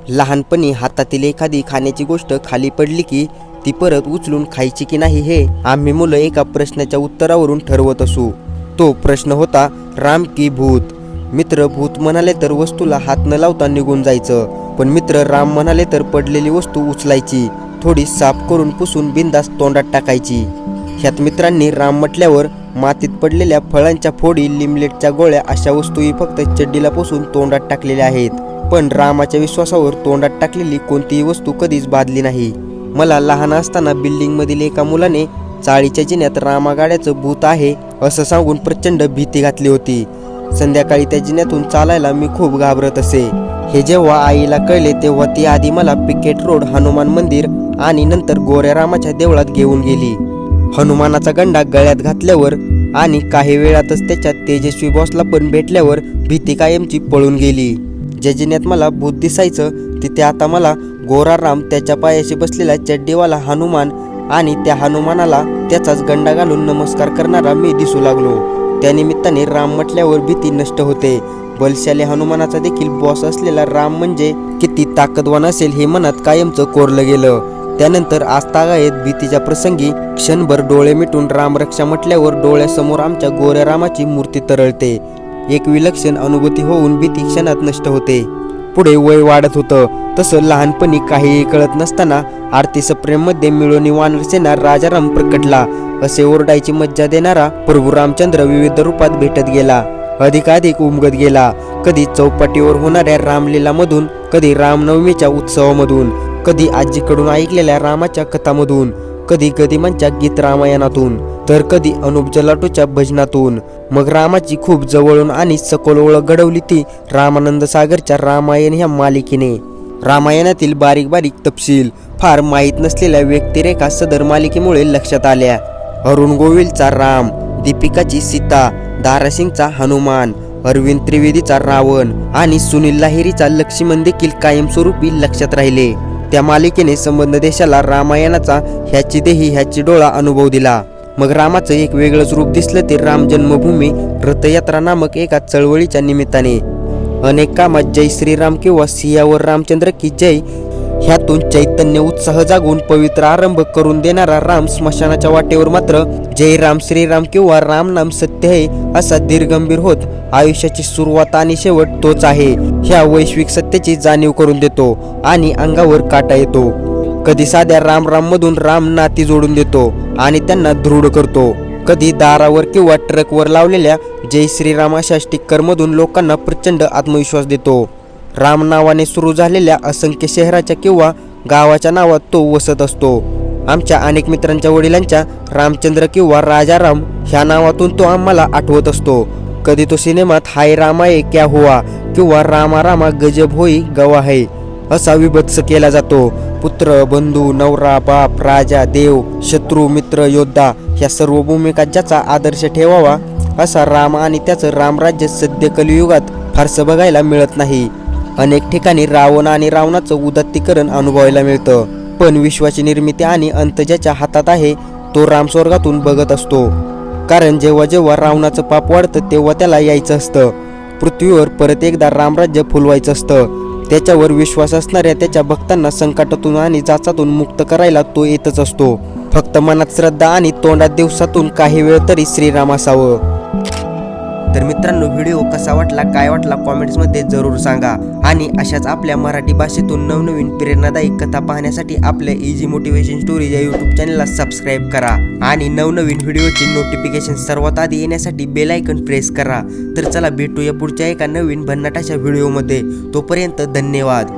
लहानपणी हातातील एखादी खाण्याची गोष्ट खाली पडली की ती परत उचलून खायची की नाही हे आम्ही मुलं एका प्रश्नाच्या उत्तरावरून ठरवत असू। तो प्रश्न होता, राम की भूत। मित्र भूत म्हणाले तर वस्तूला हात न लावता निघून जायचं, पण मित्र राम म्हणाले तर पडलेली वस्तू उचलायची, थोडी साफ करून पुसून बिंदास तोंडात टाकायची। ह्यात मित्रांनी राम म्हटल्यावर मातीत पडलेल्या फळांच्या फोडी, लिमलेटच्या गोळ्या अशा वस्तूही फक्त चड्डीला पुसून तोंडात टाकलेल्या आहेत, पण रामाच्या विश्वासावर तोंडात टाकलेली कोणतीही वस्तू कधीच बाधली नाही। मला लहान असताना बिल्डिंगमधील एका मुलाने चाळीच्या जिन्यात रामागाड्याचं भूत आहे असं सांगून प्रचंड भीती घातली होती। संध्याकाळी त्या जिन्यातून चालायला मी खूप घाबरत असे। हे जेव्हा आईला कळले तेव्हा ती आधी मला पिकेट रोड हनुमान मंदिर आणि नंतर गोऱ्या रामाच्या देवळात घेऊन गेली। हनुमानाचा गंडा गळ्यात घातल्यावर आणि काही वेळातच त्याच्या तेजस्वी बॉसला पण भेटल्यावर भीती कायमची पळून गेली। ज्या जिन्यात मला भूत दिसायचं तिथे आता मला गोरा राम, त्याच्या पायाशी बसलेला चड्डीवाला हनुमान आणि त्या हनुमानाला त्याचाच गंडा घालून नमस्कार करणारा मी दिसू लागलो। त्यानिमित्ताने राम म्हटल्यावर भीती नष्ट होते। बलशाली हनुमानाचा देखील बॉस असलेला राम म्हणजे किती ताकदवान असेल हे मनात कायमचं कोरलं गेलं। त्यानंतर आजतागायत भीतीच्या प्रसंगी क्षणभर डोळे मिटून रामरक्षा म्हटल्यावर डोळ्यासमोर आमच्या गोऱ्या रामाची मूर्ती तरळते। एक विलक्षण अनुभूती होऊन भीती क्षणात नष्ट होते। पुढे वय वाढत होतं तसं लहानपणी काहीही कळत नसताना आरती सप्रेममध्ये मिळोनी वानरसेना राजाराम प्रकटला असे ओरडायची मज्जा देणारा प्रभू रामचंद्र विविध रूपात भेटत गेला, अधिकाधिक उमगत गेला। कधी चौपाटीवर होणाऱ्या रामलीलामधून, कधी रामनवमीच्या उत्सवामधून, कधी आजीकडून ऐकलेल्या रामाच्या कथामधून, कधी गदिमांच्या गीत रामायणातून, तर कधी अनुप जलाटूच्या भजनातून। मग रामाची खूप जवळून आणि सखोल ओळख घडवली ती रामानंद सागरच्या रामायण ह्या मालिकेने। रामायणातील बारीक बारीक तपशील, फार माहीत नसलेल्या व्यक्तिरेखा सदर मालिकेमुळे लक्षात आल्या। अरुण गोविलचा राम, दीपिकाची सीता, दारासिंगचा हनुमान, अरविंद त्रिवेदीचा रावण आणि सुनील लाहिरीचा लक्ष्मण देखील कायमस्वरूपी लक्षात राहिले। त्या मालिकेने संबंध देशाला रामायणाचा ह्याची देही ह्याची डोळा अनुभव दिला। मग रामाचं एक वेगळंच रूप दिसलं ते राम जन्मभूमी रथयात्रा नामक एका चळवळीच्या निमित्ताने। अनेक कामात जय श्रीराम किंवा सियावर रामचंद्र की जय ह्यातून चैतन्य उत्साह जागून पवित्र आरंभ करून देणारा राम स्मशानाच्या वाटेवर मात्र जय राम श्रीराम किंवा राम नाम सत्य है असा दीर्घगंभीर होत आयुष्याची सुरुवात आणि शेवट तोच आहे ह्या वैश्विक सत्याची जाणीव करून देतो आणि अंगावर काटा येतो। कधी साध्या राम राम मधून राम नाती जोडून देतो आणि त्यांना दृढ करतो, कधी दारावर किंवा ट्रकवर लावलेल्या जय श्रीराम अशा स्टिकर मधून लोकांना प्रचंड आत्मविश्वास देतो। राम नावाने सुरू झालेल्या असंख्य शहराच्या किंवा गावाच्या नावात तो वसत असतो। आमच्या अनेक मित्रांच्या वडिलांच्या रामचंद्र किंवा राजाराम ह्या नावातून तो आम्हाला आठवत असतो। कधी तो सिनेमात हाय रामाये क्या हुआ किंवा रामा रामा गजब होई गवा है असा विभत्स केला जातो। पुत्र, बंधू, नवरा, बाप, राजा, देव, शत्रू, मित्र, योद्धा ह्या सर्व भूमिका ज्याचा आदर्श ठेवावा असा राम आणि त्याचं रामराज्य सध्या कलियुगात फारसं बघायला मिळत नाही। अनेक ठिकाणी रावण आणि रावणाचं उदात्तीकरण अनुभवायला मिळतं, पण विश्वाची निर्मिती आणि अंत ज्याच्या हातात आहे तो राम स्वर्गातून बघत असतो। कारण जेव्हा जेव्हा रावणाचं पाप वाढतं तेव्हा त्याला यायचं असतं, पृथ्वीवर परत एकदा रामराज्य फुलवायचं असतं। त्याच्यावर विश्वास असणाऱ्या त्याच्या भक्तांना संकटातून आणि जाचातून मुक्त करायला तो येतच असतो। फक्त मनात श्रद्धा आणि तोंडात दिवसातून काही वेळ तरी श्रीराम असावं। तर मित्रांनो, व्हिडिओ कसा वाटला, काय वाटला कॉमेंट्समध्ये जरूर सांगा आणि अशाच आपल्या मराठी भाषेतून नवनवीन प्रेरणादायी कथा पाहण्यासाठी आपल्या इझी मोटिवेशन स्टोरीज या यूट्यूब चॅनलला सबस्क्राईब करा आणि नवनवीन व्हिडिओची नोटिफिकेशन सर्वात आधी येण्यासाठी बेल आयकॉन प्रेस करा। तर चला भेटूया पुढच्या एका नवीन भन्नाट अशा व्हिडिओमध्ये। तोपर्यंत धन्यवाद।